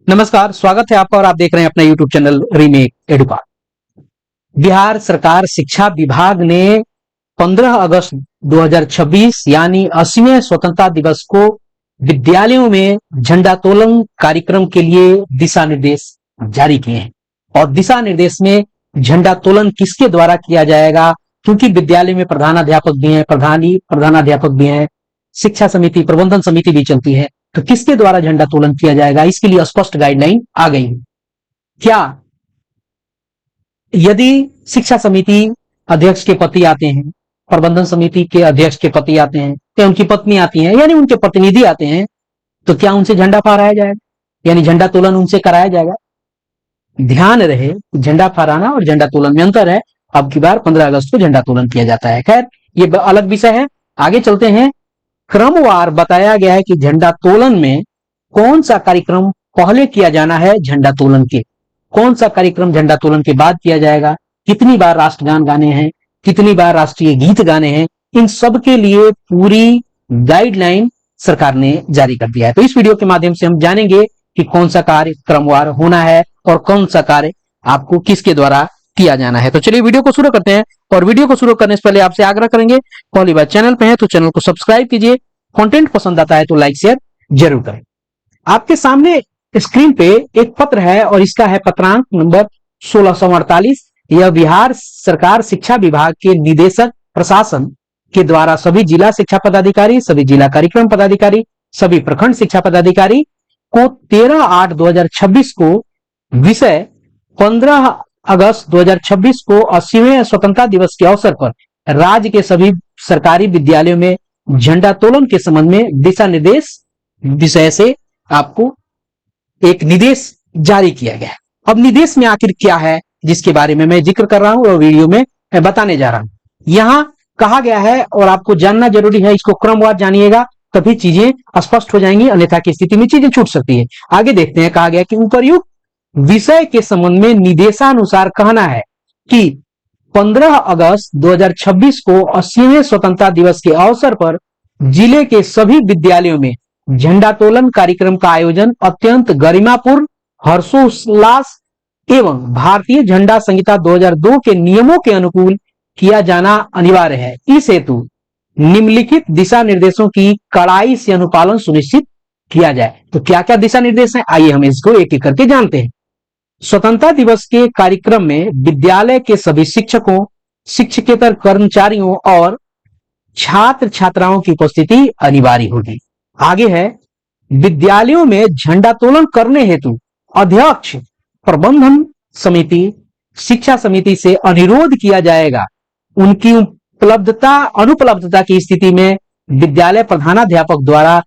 नमस्कार, स्वागत है आपका और आप देख रहे हैं अपना YouTube चैनल रीमेक एडुपार्ट। बिहार सरकार शिक्षा विभाग ने 15 अगस्त 2026 यानी 80वें स्वतंत्रता दिवस को विद्यालयों में झंडोत्तोलन कार्यक्रम के लिए दिशा निर्देश जारी किए हैं। और दिशा निर्देश में झंडोत्तोलन किसके द्वारा किया जाएगा, क्योंकि विद्यालय में प्रधानाध्यापक भी हैं, प्रधानाध्यापक भी हैं, शिक्षा समिति, प्रबंधन समिति भी चलती है, तो किसके द्वारा झंडोत्तोलन किया जाएगा, इसके लिए स्पष्ट गाइडलाइन आ गई है। क्या यदि शिक्षा समिति अध्यक्ष के पति आते हैं, प्रबंधन समिति के अध्यक्ष के पति आते हैं, या उनकी पत्नी आती है, यानी उनके प्रतिनिधि आते हैं, तो क्या उनसे झंडा फहराया जाएगा, यानी झंडोत्तोलन उनसे कराया जाएगा। ध्यान रहे, झंडा फहराना और झंडोत्तोलन में अंतर है। अब की बार 15 अगस्त को झंडोत्तोलन किया जाता है। खैर, ये अलग विषय है, आगे चलते हैं। क्रमवार बताया गया है कि झंडोत्तोलन में कौन सा कार्यक्रम पहले किया जाना है, झंडोत्तोलन के कौन सा कार्यक्रम झंडोत्तोलन के बाद किया जाएगा, कितनी बार राष्ट्रगान गाने हैं, कितनी बार राष्ट्रीय गीत गाने हैं, इन सब के लिए पूरी गाइडलाइन सरकार ने जारी कर दिया है। तो इस वीडियो के माध्यम से हम जानेंगे कि कौन सा कार्य क्रमवार होना है और कौन सा कार्य आपको किसके द्वारा किया जाना है। तो चलिए वीडियो को शुरू करते हैं। और वीडियो को शुरू करने से पहले आपसे आग्रह करेंगे, पहली बार चैनल पे है तो चैनल को सब्सक्राइब कीजिए, कंटेंट पसंद आता है तो लाइक शेयर जरूर करें। आपके सामने स्क्रीन पे एक पत्र है और इसका है पत्रांक नंबर 1648। यह बिहार सरकार शिक्षा विभाग के निदेशक प्रशासन के द्वारा सभी जिला शिक्षा पदाधिकारी, सभी जिला कार्यक्रम पदाधिकारी, सभी प्रखंड शिक्षा पदाधिकारी को 13/8/2026 को विषय 15 अगस्त 2026 को 80वें स्वतंत्रता दिवस के अवसर पर राज्य के सभी सरकारी विद्यालयों में झंडोत्तोलन के संबंध में दिशा निर्देश विषय से आपको एक निर्देश जारी किया गया है। अब निर्देश में आखिर क्या है जिसके बारे में मैं जिक्र कर रहा हूं और वीडियो में बताने जा रहा हूं। यहां कहा गया है और आपको जानना जरूरी है, इसको क्रमवार जानिएगा तभी चीजें स्पष्ट हो जाएंगी, अन्यथा की स्थिति में चीजें छूट सकती है। आगे देखते हैं, कहा गया कि उपर्युक्त विषय के संबंध में निर्देशानुसार कहना है कि 15 अगस्त 2026 को 80वें स्वतंत्रता दिवस के अवसर पर जिले के सभी विद्यालयों में झंडोत्तोलन कार्यक्रम का आयोजन अत्यंत गरिमापूर्ण, हर्षोल्लास एवं भारतीय झंडा संहिता 2002 के नियमों के अनुकूल किया जाना अनिवार्य है। इस हेतु निम्नलिखित दिशा निर्देशों की कड़ाई से अनुपालन सुनिश्चित किया जाए। तो क्या क्या दिशा निर्देश हैं, आइए हम इसको एक एक करके जानते हैं। स्वतंत्रता दिवस के कार्यक्रम में विद्यालय के सभी शिक्षकों, शिक्षकेतर कर्मचारियों और छात्र छात्राओं की उपस्थिति अनिवार्य होगी। आगे है, विद्यालयों में झंडोत्तोलन करने हेतु अध्यक्ष, प्रबंधन समिति, शिक्षा समिति से अनुरोध किया जाएगा। उनकी अनुपलब्धता की स्थिति में विद्यालय प्रधानाध्यापक द्वारा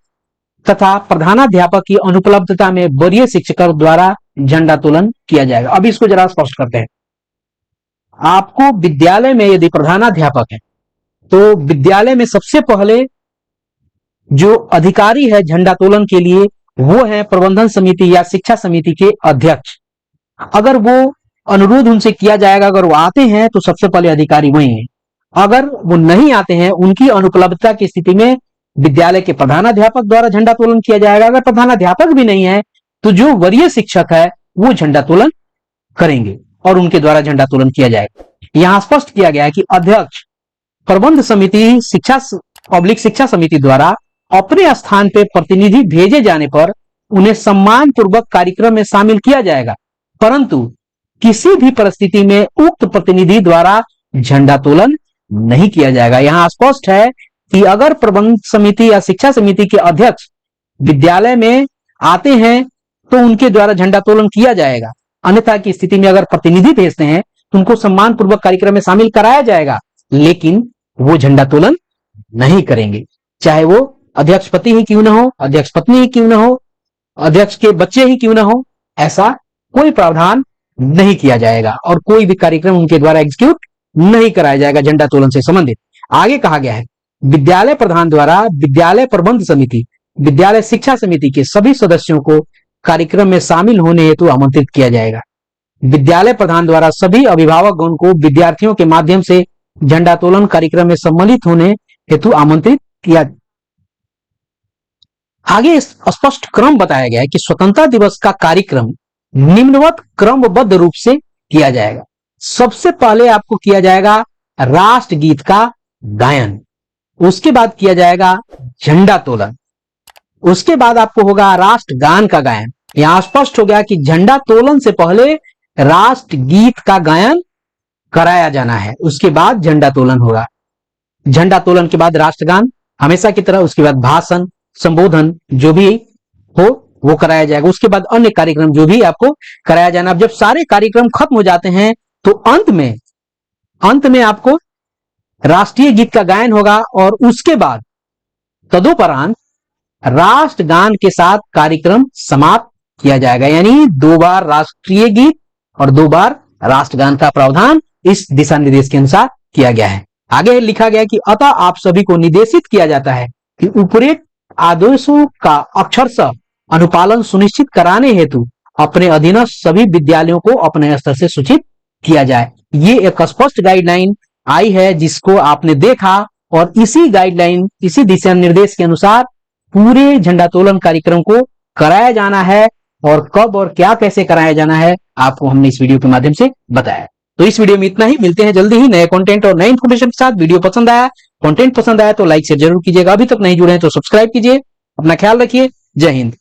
तथा प्रधानाध्यापक की अनुपलब्धता में वरीय शिक्षकों द्वारा झंडोत्तोलन किया जाएगा। अब इसको जरा स्पष्ट करते हैं। आपको विद्यालय में यदि प्रधानाध्यापक है तो विद्यालय में सबसे पहले जो अधिकारी है झंडोत्तोलन के लिए वो है प्रबंधन समिति या शिक्षा समिति के अध्यक्ष। अगर वो अनुरोध उनसे किया जाएगा, अगर वो आते हैं तो सबसे पहले अधिकारी वही है। अगर वो नहीं आते हैं, उनकी अनुपलब्धता की स्थिति में विद्यालय के प्रधानाध्यापक द्वारा झंडोत्तोलन किया जाएगा। अगर प्रधानाध्यापक भी नहीं है तो जो वरीय शिक्षक है वो झंडोत्तोलन करेंगे और उनके द्वारा झंडोत्तोलन किया जाएगा। यहां स्पष्ट किया गया है कि अध्यक्ष, प्रबंध समिति, शिक्षा समिति द्वारा अपने स्थान पे प्रतिनिधि भेजे जाने पर उन्हें सम्मान पूर्वक कार्यक्रम में शामिल किया जाएगा, परंतु किसी भी परिस्थिति में उक्त प्रतिनिधि द्वारा झंडोत्तोलन नहीं किया जाएगा। यहां स्पष्ट है कि अगर प्रबंध समिति या शिक्षा समिति के अध्यक्ष विद्यालय में आते हैं तो उनके द्वारा झंडोत्तोलन किया जाएगा, अन्यथा की स्थिति में अगर प्रतिनिधि भेजते हैं तो उनको सम्मान पूर्वक कार्यक्रम में शामिल कराया जाएगा, लेकिन वो झंडोत्तोलन नहीं करेंगे, चाहे वो अध्यक्ष पति ही क्यों ना हो, अध्यक्ष पत्नी ही क्यों ना हो, अध्यक्ष के बच्चे ही क्यों ना हो, ऐसा कोई प्रावधान नहीं किया जाएगा और कोई भी कार्यक्रम उनके द्वारा एग्जीक्यूट नहीं कराया जाएगा झंडोत्तोलन से संबंधित। आगे कहा गया है, विद्यालय प्रधान द्वारा विद्यालय प्रबंध समिति, विद्यालय शिक्षा समिति के सभी सदस्यों को कार्यक्रम में शामिल होने हेतु आमंत्रित किया जाएगा। विद्यालय प्रधान द्वारा सभी अभिभावकगण को विद्यार्थियों के माध्यम से झंडोत्तोलन कार्यक्रम में सम्मिलित होने हेतु आमंत्रित किया आगे स्पष्ट क्रम बताया गया है कि स्वतंत्रता दिवस का कार्यक्रम निम्नवत क्रमबद्ध रूप से किया जाएगा। सबसे पहले आपको किया जाएगा राष्ट्रगीत का गायन, उसके बाद किया जाएगा झंडा तोलन, उसके बाद आपको होगा राष्ट्रगान का गायन। यहां स्पष्ट हो गया कि झंडा तोलन से पहले राष्ट्रगीत का गायन कराया जाना है, उसके बाद झंडा तोलन होगा। झंडा तोलन के बाद राष्ट्रगान हमेशा की तरह, उसके बाद भाषण, संबोधन जो भी हो वो कराया जाएगा, उसके बाद अन्य कार्यक्रम जो भी आपको कराया जाना। अब जब सारे कार्यक्रम खत्म हो जाते हैं तो अंत में आपको राष्ट्रीय गीत का गायन होगा और उसके बाद तदोपरांत राष्ट्रगान के साथ कार्यक्रम समाप्त किया जाएगा। यानी 2 बार राष्ट्रीय गीत और 2 बार राष्ट्रगान का प्रावधान इस दिशा निर्देश के अनुसार किया गया है। आगे लिखा गया कि अतः आप सभी को निर्देशित किया जाता है कि उपरोक्त आदेशों का अक्षरशः अनुपालन सुनिश्चित कराने हेतु अपने अधीनस्थ सभी विद्यालयों को अपने स्तर से सूचित किया जाए। ये एक स्पष्ट गाइडलाइन आई है जिसको आपने देखा, और इसी गाइडलाइन, इसी दिशा निर्देश के अनुसार पूरे झंडोत्तोलन कार्यक्रम को कराया जाना है, और कब और क्या कैसे कराया जाना है आपको हमने इस वीडियो के माध्यम से बताया। तो इस वीडियो में इतना ही, मिलते हैं जल्दी ही नए कंटेंट और नए इन्फॉर्मेशन के साथ। वीडियो पसंद आया, कंटेंट पसंद आया तो लाइक शेयर जरूर कीजिएगा। अभी तक नहीं जुड़े हैं तो सब्सक्राइब कीजिए। अपना ख्याल रखिए। जय हिंद।